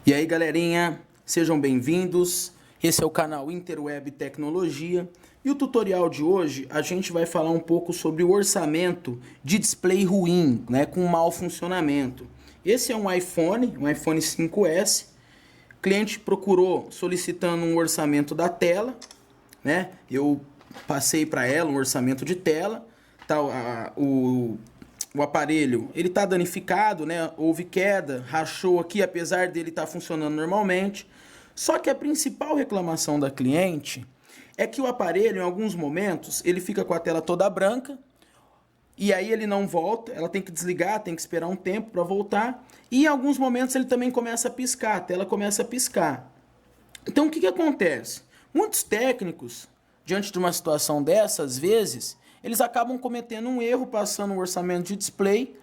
E aí, galerinha, sejam bem-vindos. Esse é o canal Interweb Tecnologia. E o tutorial de hoje a gente vai falar um pouco sobre o orçamento de display ruim, né, com mau funcionamento. Esse é um iPhone 5S. O cliente procurou solicitando um orçamento da tela, né? Eu passei para ela um orçamento de tela. O aparelho ele está danificado, né? Houve queda, rachou aqui, apesar dele estar funcionando normalmente. Só que a principal reclamação da cliente é que o aparelho, em alguns momentos, ele fica com a tela toda branca e aí ele não volta. Ela tem que desligar, tem que esperar um tempo para voltar. E em alguns momentos ele também começa a piscar, a tela começa a piscar. Então o que acontece? Muitos técnicos, diante de uma situação dessa, às vezes, eles acabam cometendo um erro passando o orçamento de display,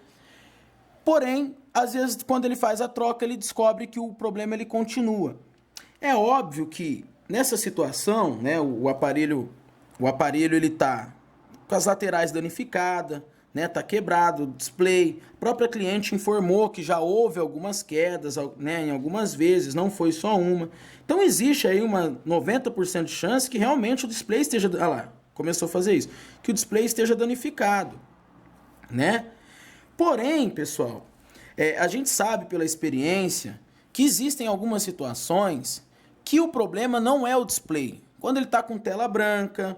porém, às vezes, quando ele faz a troca, ele descobre que o problema ele continua. É óbvio que, nessa situação, né, o aparelho ele está com as laterais danificadas, né, tá quebrado o display. A própria cliente informou que já houve algumas quedas, né, em algumas vezes, não foi só uma. Então, existe aí uma 90% de chance que realmente o display esteja... Olha lá, começou a fazer isso. Que o display esteja danificado, né? Porém, pessoal, a gente sabe pela experiência que existem algumas situações que o problema não é o display. Quando ele está com tela branca,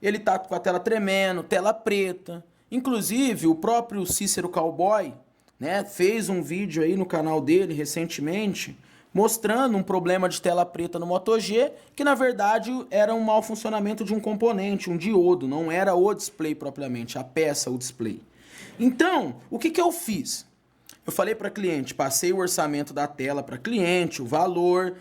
ele está com a tela tremendo, tela preta. Inclusive, o próprio Cícero Cowboy, né, fez um vídeo aí no canal dele recentemente mostrando um problema de tela preta no Moto G, que na verdade era um mau funcionamento de um componente, um diodo, não era o display propriamente, a peça, o display. Então, o que eu fiz? Eu falei para a cliente, passei o orçamento da tela para a cliente, o valor,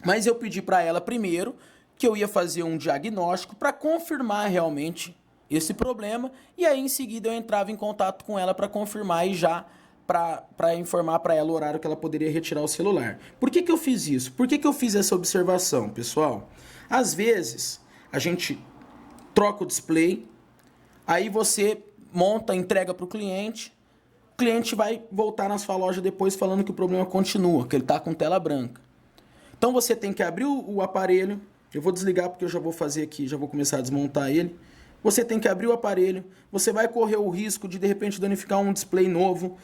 mas eu pedi para ela primeiro que eu ia fazer um diagnóstico para confirmar realmente esse problema, e aí em seguida eu entrava em contato com ela para confirmar e já para informar para ela o horário que ela poderia retirar o celular. Por que eu fiz isso? Por que eu fiz essa observação, pessoal? Às vezes, a gente troca o display, aí você monta, entrega para o cliente vai voltar na sua loja depois falando que o problema continua, que ele está com tela branca. Então você tem que abrir o aparelho, eu vou desligar porque eu já vou fazer aqui, já vou começar a desmontar ele. Você tem que abrir o aparelho, você vai correr o risco de repente danificar um display novo.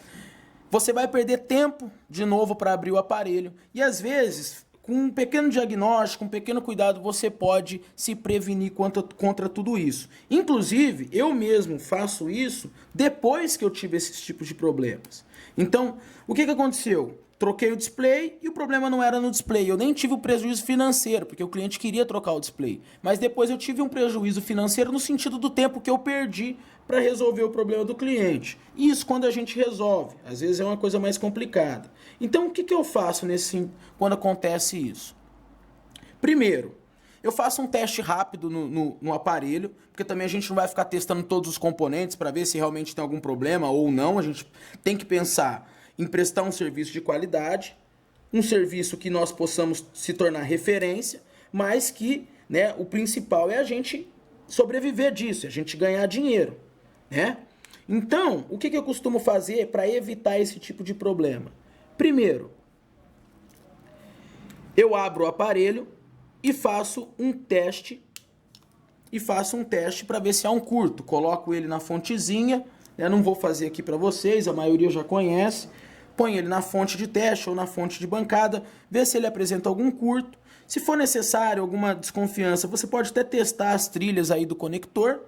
Você vai perder tempo de novo para abrir o aparelho. E às vezes, com um pequeno diagnóstico, um pequeno cuidado, você pode se prevenir contra tudo isso. Inclusive, eu mesmo faço isso depois que eu tive esses tipos de problemas. Então, o que aconteceu? Troquei o display e o problema não era no display. Eu nem tive o prejuízo financeiro, porque o cliente queria trocar o display. Mas depois eu tive um prejuízo financeiro no sentido do tempo que eu perdi para resolver o problema do cliente. Isso quando a gente resolve. Às vezes é uma coisa mais complicada. Então o que eu faço quando acontece isso? Primeiro, eu faço um teste rápido no aparelho, porque também a gente não vai ficar testando todos os componentes para ver se realmente tem algum problema ou não. A gente tem que pensar em prestar um serviço de qualidade, um serviço que nós possamos se tornar referência, mas que, né, o principal é a gente sobreviver disso, a gente ganhar dinheiro, né? Então, o que eu costumo fazer para evitar esse tipo de problema? Primeiro, eu abro o aparelho e faço um teste para ver se há um curto. Coloco ele na fontezinha, eu não vou fazer aqui para vocês, a maioria já conhece. Põe ele na fonte de teste ou na fonte de bancada, vê se ele apresenta algum curto. Se for necessário alguma desconfiança, você pode até testar as trilhas aí do conector.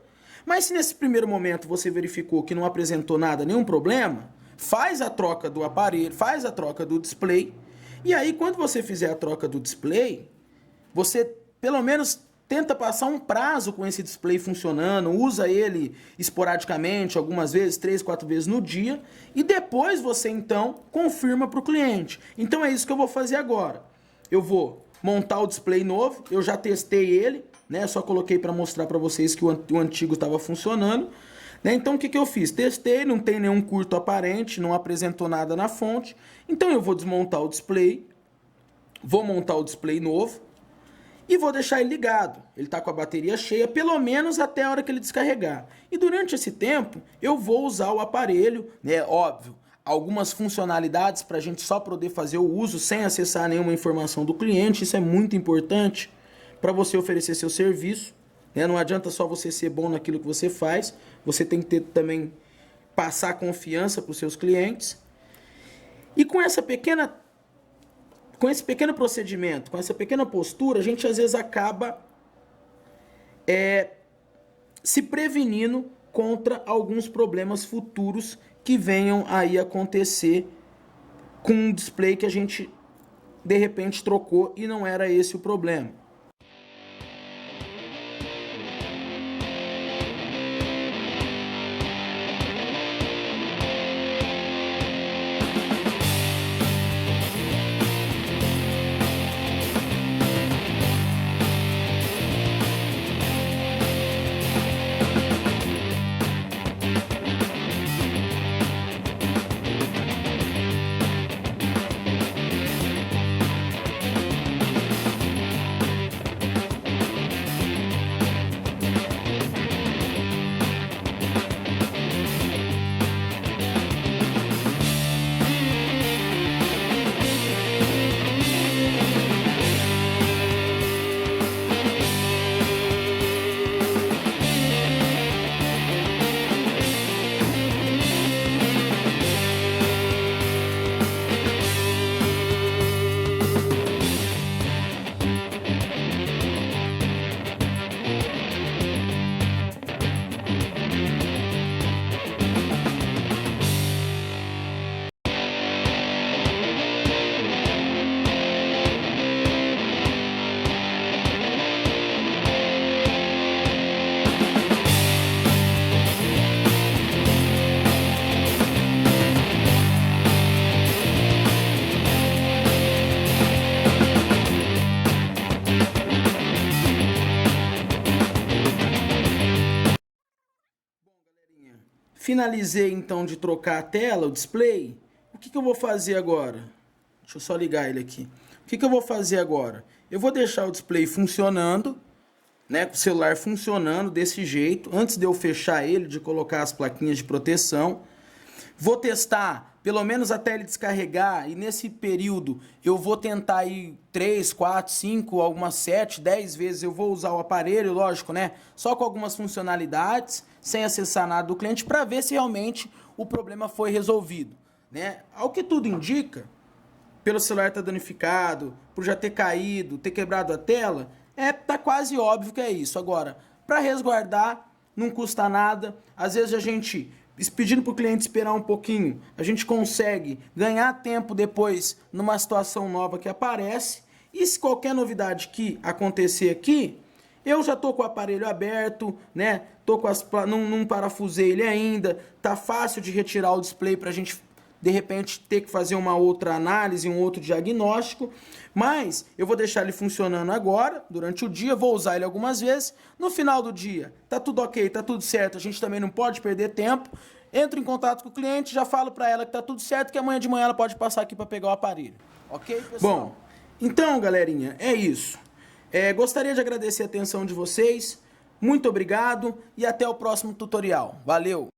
Mas se nesse primeiro momento você verificou que não apresentou nada, nenhum problema, faz a troca do aparelho, faz a troca do display. E aí quando você fizer a troca do display, você pelo menos tenta passar um prazo com esse display funcionando, usa ele esporadicamente, algumas vezes, 3, 4 vezes no dia, e depois você então confirma para o cliente. Então é isso que eu vou fazer agora. Eu vou montar o display novo, eu já testei ele, né? Só coloquei para mostrar para vocês que o antigo estava funcionando. Né? Então o que eu fiz? Testei, não tem nenhum curto aparente, não apresentou nada na fonte. Então eu vou desmontar o display, vou montar o display novo, e vou deixar ele ligado. Ele está com a bateria cheia, pelo menos até a hora que ele descarregar. E durante esse tempo, eu vou usar o aparelho, né? Óbvio, algumas funcionalidades para a gente só poder fazer o uso sem acessar nenhuma informação do cliente. Isso é muito importante para você oferecer seu serviço, né? Não adianta só você ser bom naquilo que você faz, você tem que ter também passar confiança para os seus clientes. E com esse pequeno procedimento, com essa pequena postura, a gente às vezes acaba se prevenindo contra alguns problemas futuros que venham aí acontecer com um display que a gente de repente trocou e não era esse o problema. Finalizei então de trocar a tela, o display. O que eu vou fazer agora? Deixa eu só ligar ele aqui. O que eu vou fazer agora? Eu vou deixar o display funcionando, né, com o celular funcionando desse jeito, antes de eu fechar ele, de colocar as plaquinhas de proteção. Vou testar pelo menos até ele descarregar, e nesse período eu vou tentar ir 3, 4, 5, algumas 7, 10 vezes eu vou usar o aparelho, lógico, né? Só com algumas funcionalidades, sem acessar nada do cliente, para ver se realmente o problema foi resolvido, né? Ao que tudo indica, pelo celular estar danificado, por já ter caído, ter quebrado a tela, tá quase óbvio que é isso. Agora, para resguardar, não custa nada. Às vezes a gente, pedindo para o cliente esperar um pouquinho, a gente consegue ganhar tempo depois numa situação nova que aparece. E se qualquer novidade que acontecer aqui, eu já tô com o aparelho aberto, né? Tô com não parafusei ele ainda, tá fácil de retirar o display para a gente de repente ter que fazer uma outra análise, um outro diagnóstico, mas eu vou deixar ele funcionando agora, durante o dia, vou usar ele algumas vezes, no final do dia, tá tudo ok, tá tudo certo, a gente também não pode perder tempo, entro em contato com o cliente, já falo para ela que tá tudo certo, que amanhã de manhã ela pode passar aqui para pegar o aparelho, ok, pessoal? Bom, então, galerinha, é isso. Gostaria de agradecer a atenção de vocês, muito obrigado e até o próximo tutorial. Valeu!